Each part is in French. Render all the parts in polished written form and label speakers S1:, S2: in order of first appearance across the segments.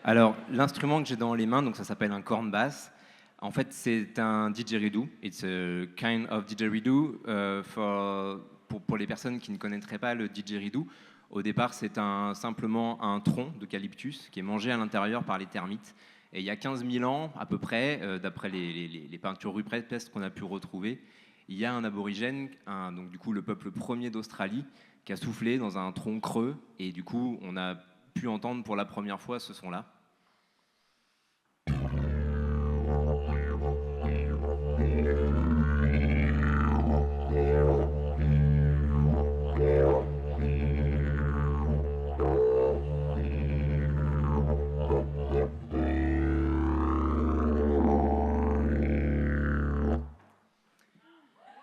S1: Alors, l'instrument que j'ai dans les mains, donc ça s'appelle un corn bass. En fait, c'est un didgeridoo. It's a kind of didgeridoo pour les personnes qui ne connaîtraient pas le didgeridoo. Au départ, c'est simplement un tronc d'eucalyptus qui est mangé à l'intérieur par les termites. Et il y a 15 000 ans, à peu près, d'après les peintures rupestres qu'on a pu retrouver, il y a un aborigène, donc du coup le peuple premier d'Australie, qui a soufflé dans un tronc creux. Et du coup, on a pu entendre pour la première fois ce son-là.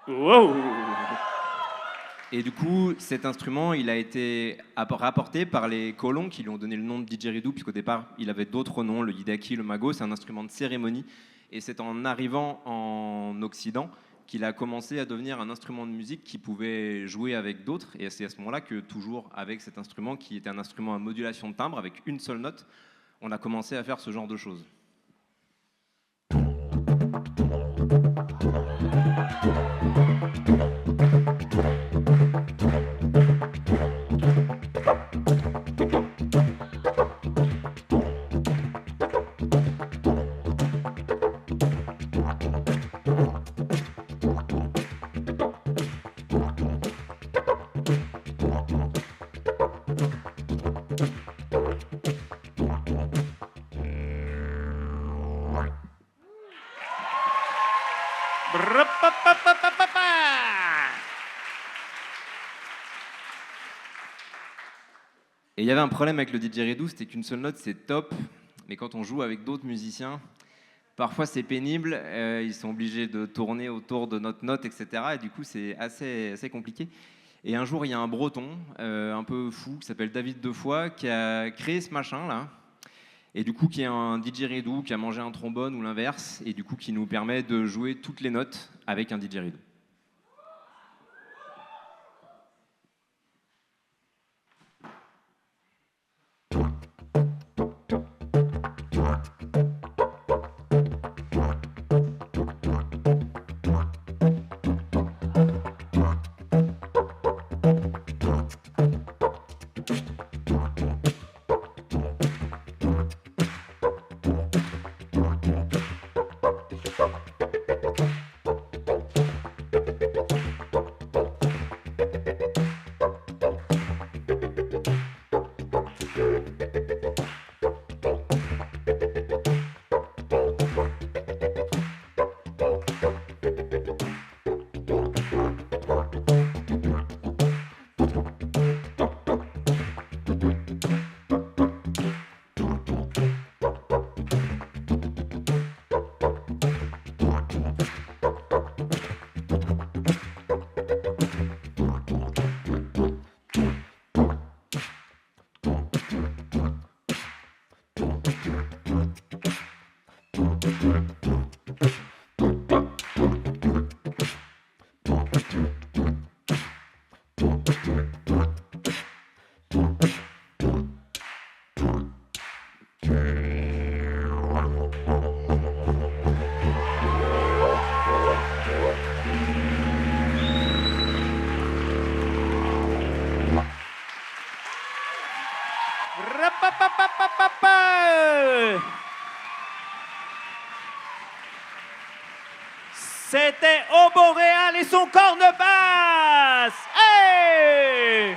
S2: Wow!
S1: Et du coup, cet instrument, il a été rapporté par les colons qui lui ont donné le nom de didgeridoo, puisqu'au départ, il avait d'autres noms, le yidaki, le mago, c'est un instrument de cérémonie. Et c'est en arrivant en Occident qu'il a commencé à devenir un instrument de musique qui pouvait jouer avec d'autres. Et c'est à ce moment-là que, toujours avec cet instrument, qui était un instrument à modulation de timbre, avec une seule note, on a commencé à faire ce genre de choses. Et il y avait un problème avec le didgeridoo, c'était qu'une seule note, c'est top, mais quand on joue avec d'autres musiciens, parfois c'est pénible, ils sont obligés de tourner autour de notre note, etc. Et du coup, c'est assez compliqué. Et un jour, il y a un breton un peu fou qui s'appelle David Defoy qui a créé ce machin-là, et du coup, qui est un didgeridoo, qui a mangé un trombone ou l'inverse, et du coup, qui nous permet de jouer toutes les notes avec un didgeridoo.
S2: C'était Au Boréal et son corne basse. Hey!